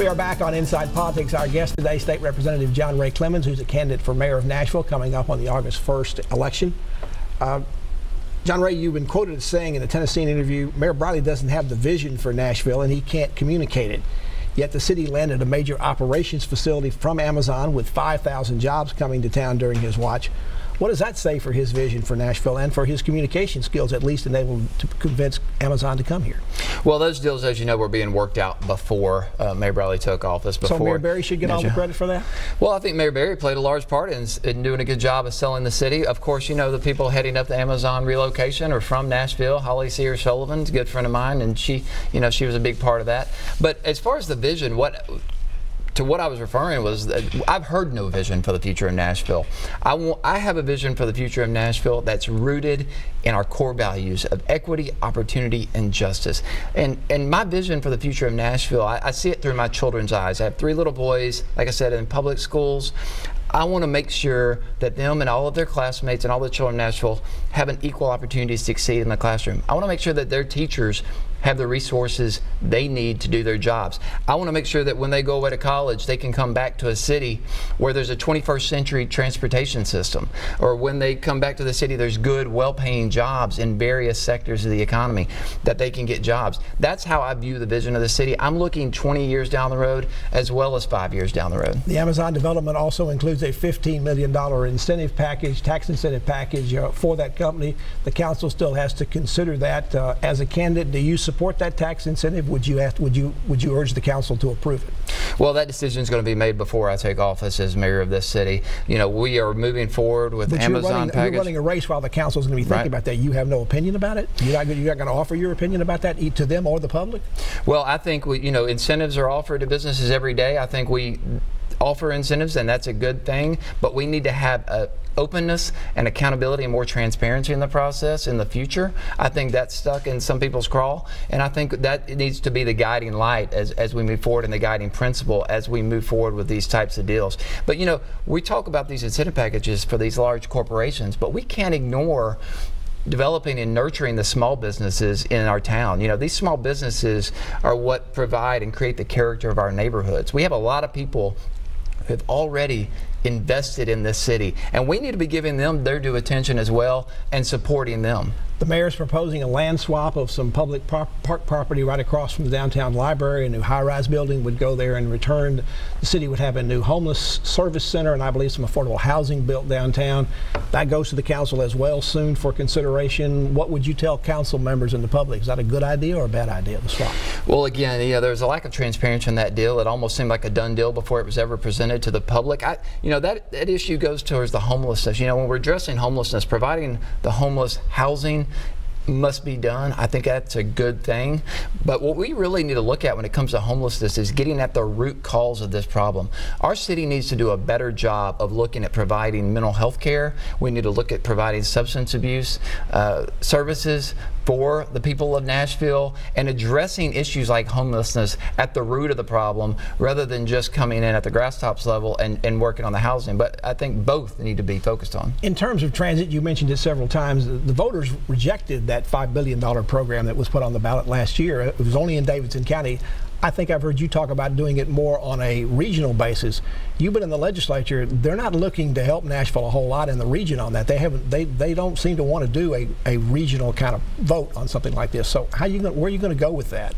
We are back on Inside Politics. Our guest today, State Representative John Ray Clemmons, who's a candidate for mayor of Nashville coming up on the August 1st election. John Ray, you've been quoted as saying in a Tennessee interview, Mayor Briley doesn't have the vision for Nashville and he can't communicate it. Yet the city landed a major operations facility from Amazon with 5,000 jobs coming to town during his watch. What does that say for his vision for Nashville and for his communication skills, at least enable him to convince Amazon to come here? Well, those deals, as you know, were being worked out before Mayor Briley took office. So Mayor Barry should get all the credit for that? Well, I think Mayor Barry played a large part in doing a good job of selling the city. Of course, you know, the people heading up the Amazon relocation are from Nashville. Holly Sears Sullivan's a good friend of mine, and she was a big part of that. But as far as the vision, what I was referring was that I've heard no vision for the future of Nashville. I have a vision for the future of Nashville that's rooted in our core values of equity, opportunity, and justice. And my vision for the future of Nashville, I see it through my children's eyes. I have 3 little boys, like I said, in public schools. I want to make sure that them and all of their classmates and all the children in Nashville have an equal opportunity to succeed in the classroom. I want to make sure that their teachers have the resources they need to do their jobs. I want to make sure that when they go away to college, they can come back to a city where there's a 21st century transportation system, or when they come back to the city, there's good, well-paying jobs in various sectors of the economy, that they can get jobs. That's how I view the vision of the city. I'm looking 20 years down the road as well as 5 years down the road. The Amazon development also includes a $15 million incentive package, tax incentive package for that company. The council still has to consider that. As a candidate, do you support that tax incentive? Would you urge the council to approve it? Well, that decision is going to be made before I take office as mayor of this city. You know, we are moving forward with the Amazon package. You're running a race while the council is going to be thinking about that. You have no opinion about it? You're not going to offer your opinion about that to them or the public? Well, I think incentives are offered to businesses every day. I think we offer incentives, and that's a good thing, but we need to have openness and accountability and more transparency in the process in the future. I think that's stuck in some people's crawl, and I think that it needs to be the guiding light as we move forward, and the guiding principle as we move forward with these types of deals. But you know, we talk about these incentive packages for these large corporations, but we can't ignore developing and nurturing the small businesses in our town. You know, these small businesses are what provide and create the character of our neighborhoods. We have a lot of people who have already invested in this city, and we need to be giving them their due attention as well and supporting them. The mayor's proposing a land swap of some public park property right across from the downtown library. A new high-rise building would go there. In return, the city would have a new homeless service center and I believe some affordable housing built downtown. That goes to the council as well soon for consideration. What would you tell council members and the public? Is that a good idea or a bad idea, the swap? Well, again, there's a lack of transparency in that deal. It almost seemed like a done deal before it was ever presented to the public. That issue goes towards the homelessness. You know, when we're addressing homelessness, providing the homeless housing must be done. I think that's a good thing. But what we really need to look at when it comes to homelessness is getting at the root cause of this problem. Our city needs to do a better job of looking at providing mental health care. We need to look at providing substance abuse services for the people of Nashville, and addressing issues like homelessness at the root of the problem rather than just coming in at the grass tops level and working on the housing. But I think both need to be focused on. In terms of transit, you mentioned it several times, the voters rejected that $5 billion program that was put on the ballot last year. It was only in Davidson County. I think I've heard you talk about doing it more on a regional basis. You've been in the legislature. They're not looking to help Nashville a whole lot in the region on that. They don't seem to want to do a regional kind of vote on something like this. So where are you going to go with that?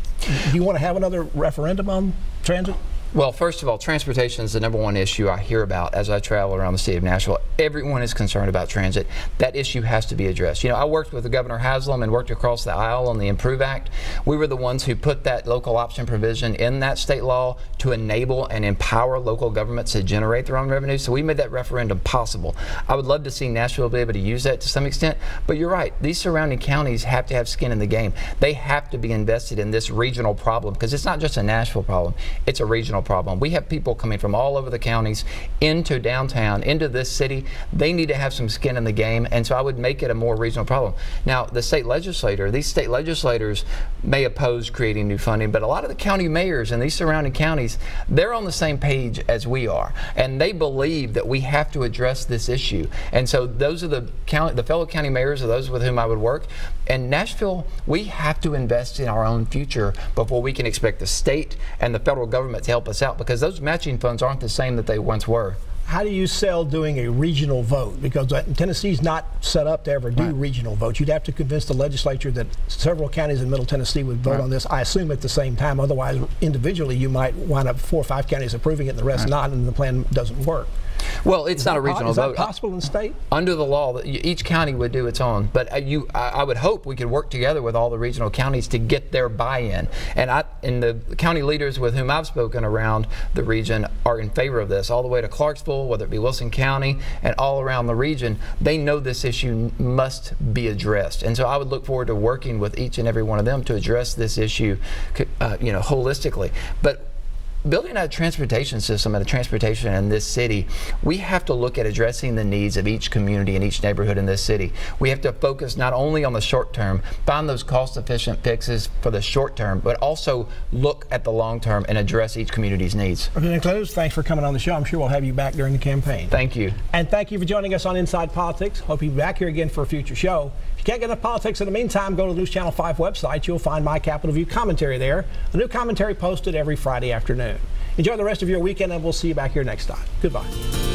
Do you want to have another referendum on transit? Well, first of all, transportation is the #1 issue I hear about as I travel around the city of Nashville. Everyone is concerned about transit. That issue has to be addressed. You know, I worked with Governor Haslam and worked across the aisle on the Improve Act. We were the ones who put that local option provision in that state law to enable and empower local governments to generate their own revenue. So we made that referendum possible. I would love to see Nashville be able to use that to some extent, but you're right. These surrounding counties have to have skin in the game. They have to be invested in this regional problem, because it's not just a Nashville problem, it's a regional problem. We have people coming from all over the counties into downtown, into this city. They need to have some skin in the game, and so I would make it a more regional problem. Now, the state legislator, these state legislators may oppose creating new funding, but a lot of the county mayors in these surrounding counties, they're on the same page as we are, and they believe that we have to address this issue. And so those are the fellow county mayors are those with whom I would work. And Nashville, we have to invest in our own future before we can expect the state and the federal government to help help us out, because those matching funds aren't the same that they once were. How do you sell doing a regional vote? Because Tennessee's not set up to ever do regional votes. You'd have to convince the legislature that several counties in Middle Tennessee would vote on this, I assume, at the same time. Otherwise, individually, you might wind up 4 or 5 counties approving it and the rest not, and the plan doesn't work. Well, it's not a regional vote. Is that possible in the state? Under the law, each county would do its own. But I would hope we could work together with all the regional counties to get their buy-in. And the county leaders with whom I've spoken around the region are in favor of this, all the way to Clarksville, whether it be Wilson County, and all around the region. They know this issue must be addressed. And so I would look forward to working with each and every one of them to address this issue, holistically. But building a transportation system and a transportation in this city, we have to look at addressing the needs of each community and each neighborhood in this city. We have to focus not only on the short term, find those cost-efficient fixes for the short term, but also look at the long term and address each community's needs. Okay, Clemmons, thanks for coming on the show. I'm sure we'll have you back during the campaign. Thank you. And thank you for joining us on Inside Politics. Hope you'll be back here again for a future show. If you can't get enough politics in the meantime, go to the News Channel 5 website. You'll find my Capitol View commentary there. A new commentary posted every Friday afternoon. Enjoy the rest of your weekend, and we'll see you back here next time. Goodbye.